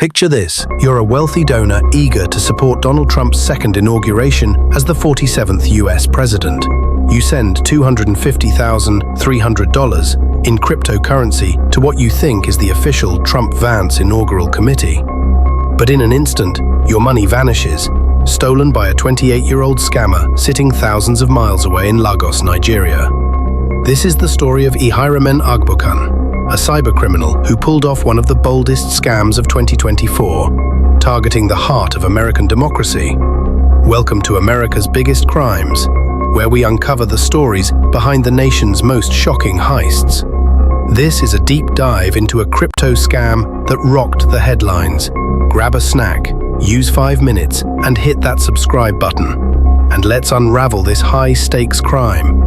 Picture this, you're a wealthy donor eager to support Donald Trump's second inauguration as the 47th US president. You send $250,300 in cryptocurrency to what you think is the official Trump-Vance inaugural committee. But in an instant, your money vanishes, stolen by a 28-year-old scammer sitting thousands of miles away in Lagos, Nigeria. This is the story of Ihairemen Agbokan, a cybercriminal who pulled off one of the boldest scams of 2024, targeting the heart of American democracy. Welcome to America's Biggest Crimes, where we uncover the stories behind the nation's most shocking heists. This is a deep dive into a crypto scam that rocked the headlines. Grab a snack, use 5 minutes, and hit that subscribe button. And let's unravel this high-stakes crime.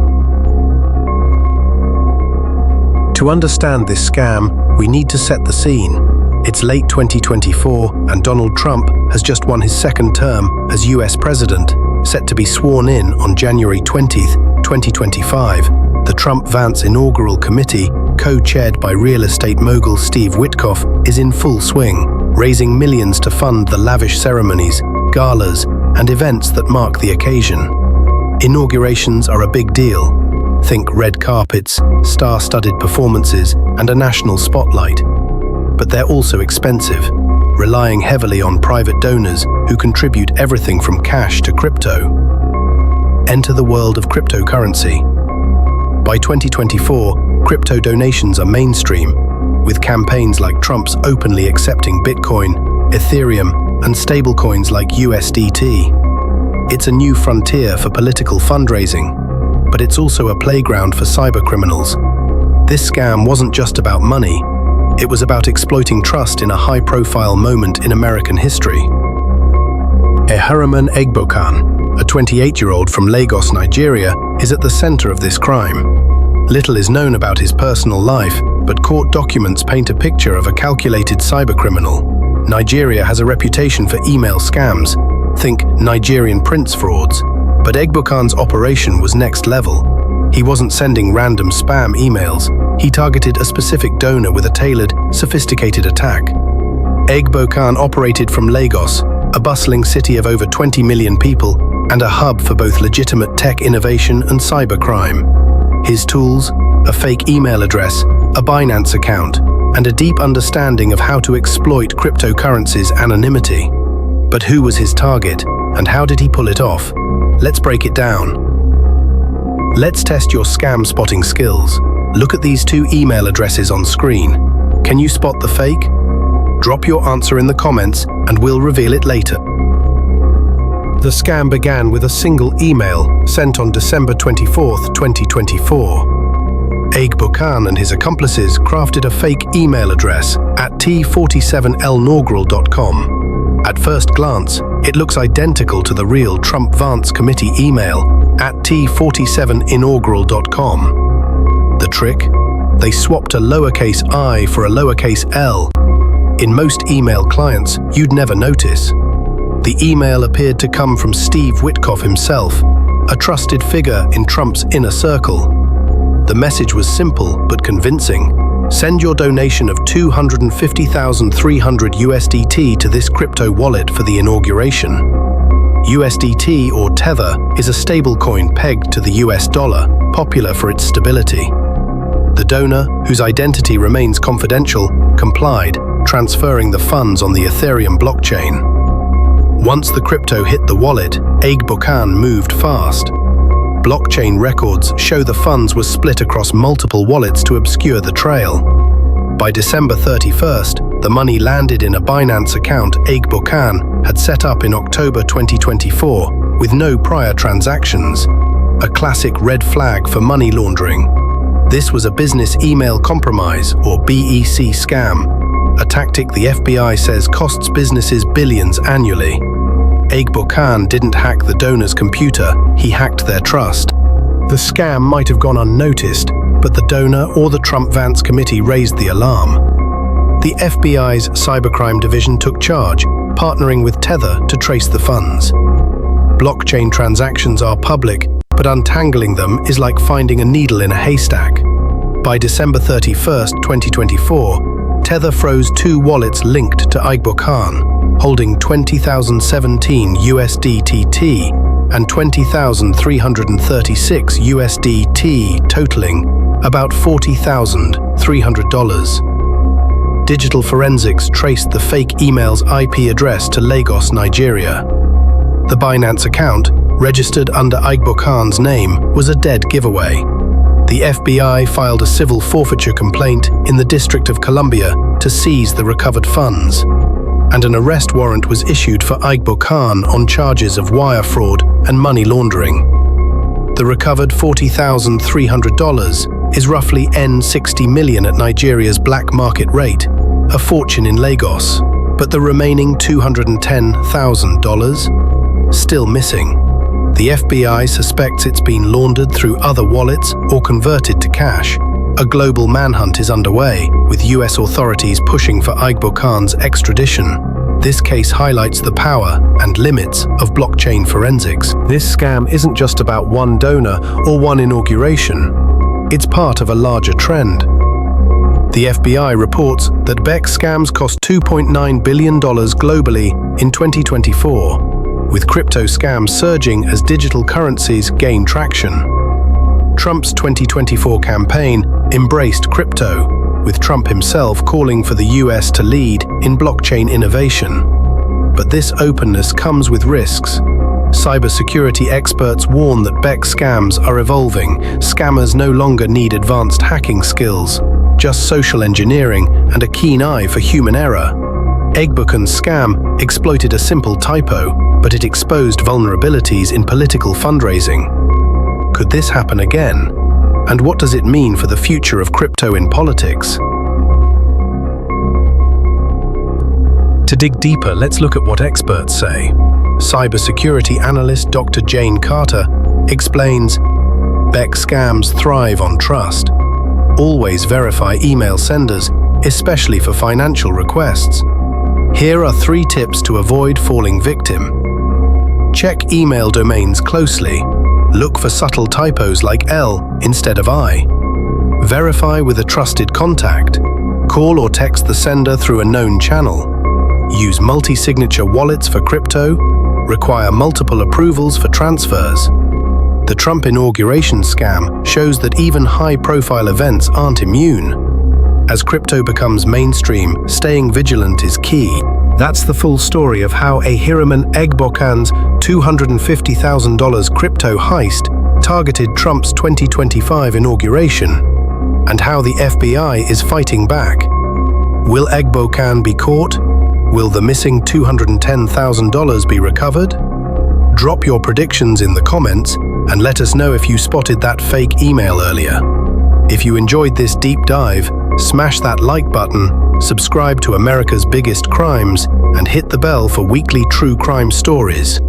To understand this scam, we need to set the scene. It's late 2024, and Donald Trump has just won his second term as US president, set to be sworn in on January 20th, 2025. The Trump-Vance Inaugural Committee, co-chaired by real estate mogul Steve Witkoff, is in full swing, raising millions to fund the lavish ceremonies, galas, and events that mark the occasion. Inaugurations are a big deal. Think red carpets, star-studded performances, and a national spotlight. But they're also expensive, relying heavily on private donors who contribute everything from cash to crypto. Enter the world of cryptocurrency. By 2024, crypto donations are mainstream, with campaigns like Trump's openly accepting Bitcoin, Ethereum, and stablecoins like USDT. It's a new frontier for political fundraising, but it's also a playground for cybercriminals. This scam wasn't just about money, it was about exploiting trust in a high-profile moment in American history. Ihairemen Agbokan, a 28-year-old from Lagos, Nigeria, is at the center of this crime. Little is known about his personal life, but court documents paint a picture of a calculated cybercriminal. Nigeria has a reputation for email scams. Think Nigerian prince frauds. But Agbokan's operation was next level. He wasn't sending random spam emails. He targeted a specific donor with a tailored, sophisticated attack. Agbokan operated from Lagos, a bustling city of over 20 million people and a hub for both legitimate tech innovation and cybercrime. His tools, a fake email address, a Binance account, and a deep understanding of how to exploit cryptocurrency's anonymity. But who was his target, and how did he pull it off? Let's break it down. Let's test your scam spotting skills. Look at these 2 email addresses on screen. Can you spot the fake? Drop your answer in the comments and we'll reveal it later. The scam began with a single email sent on December 24th, 2024. Agbokan and his accomplices crafted a fake email address at t47lnaugural.com. At first glance, it looks identical to the real Trump-Vance committee email at t47inaugural.com. The trick? They swapped a lowercase I for a lowercase l. In most email clients, you'd never notice. The email appeared to come from Steve Witkoff himself, a trusted figure in Trump's inner circle. The message was simple but convincing. Send your donation of $250,300 USDT to this crypto wallet for the inauguration. USDT, or Tether, is a stablecoin pegged to the US dollar, popular for its stability. The donor, whose identity remains confidential, complied, transferring the funds on the Ethereum blockchain. Once the crypto hit the wallet, Agbokan moved fast. Blockchain records show the funds were split across multiple wallets to obscure the trail. By December 31st, the money landed in a Binance account Agbokan had set up in October 2024 with no prior transactions. A classic red flag for money laundering. This was a business email compromise, or BEC scam, a tactic the FBI says costs businesses billions annually. Agbokan didn't hack the donor's computer, he hacked their trust. The scam might have gone unnoticed, but the donor or the Trump-Vance committee raised the alarm. The FBI's cybercrime division took charge, partnering with Tether to trace the funds. Blockchain transactions are public, but untangling them is like finding a needle in a haystack. By December 31st, 2024, Tether froze 2 wallets linked to Igbo Khan, holding 20,017 USDT and 20,336 USDT, totaling about $40,300. Digital forensics traced the fake email's IP address to Lagos, Nigeria. The Binance account, registered under Igbo Khan's name, was a dead giveaway. The FBI filed a civil forfeiture complaint in the District of Columbia to seize the recovered funds, and an arrest warrant was issued for Igbo Khan on charges of wire fraud and money laundering. The recovered $40,300 is roughly $60 million at Nigeria's black market rate, a fortune in Lagos, but the remaining $210,000 still missing. The FBI suspects it's been laundered through other wallets or converted to cash. A global manhunt is underway, with US authorities pushing for Igbo Khan's extradition. This case highlights the power and limits of blockchain forensics. This scam isn't just about one donor or one inauguration. It's part of a larger trend. The FBI reports that BEC scams cost $2.9 billion globally in 2024, with crypto scams surging as digital currencies gain traction. Trump's 2024 campaign embraced crypto, with Trump himself calling for the US to lead in blockchain innovation. But this openness comes with risks. Cybersecurity experts warn that BEC scams are evolving. Scammers no longer need advanced hacking skills, just social engineering and a keen eye for human error. Igbo Khan's scam exploited a simple typo, but it exposed vulnerabilities in political fundraising. Could this happen again? And what does it mean for the future of crypto in politics? To dig deeper, let's look at what experts say. Cybersecurity analyst Dr. Jane Carter explains, BEC scams thrive on trust. Always verify email senders, especially for financial requests. Here are 3 tips to avoid falling victim. Check email domains closely. Look for subtle typos like L instead of I. Verify with a trusted contact. Call or text the sender through a known channel. Use multi-signature wallets for crypto. Require multiple approvals for transfers. The Trump inauguration scam shows that even high-profile events aren't immune. As crypto becomes mainstream, staying vigilant is key. That's the full story of how Ahiriman Igbo Khan's $250,000 crypto heist targeted Trump's 2025 inauguration, and how the FBI is fighting back. Will Igbo Khan be caught? Will the missing $210,000 be recovered? Drop your predictions in the comments and let us know if you spotted that fake email earlier. If you enjoyed this deep dive, smash that like button, subscribe to America's Biggest Crimes, and hit the bell for weekly true crime stories.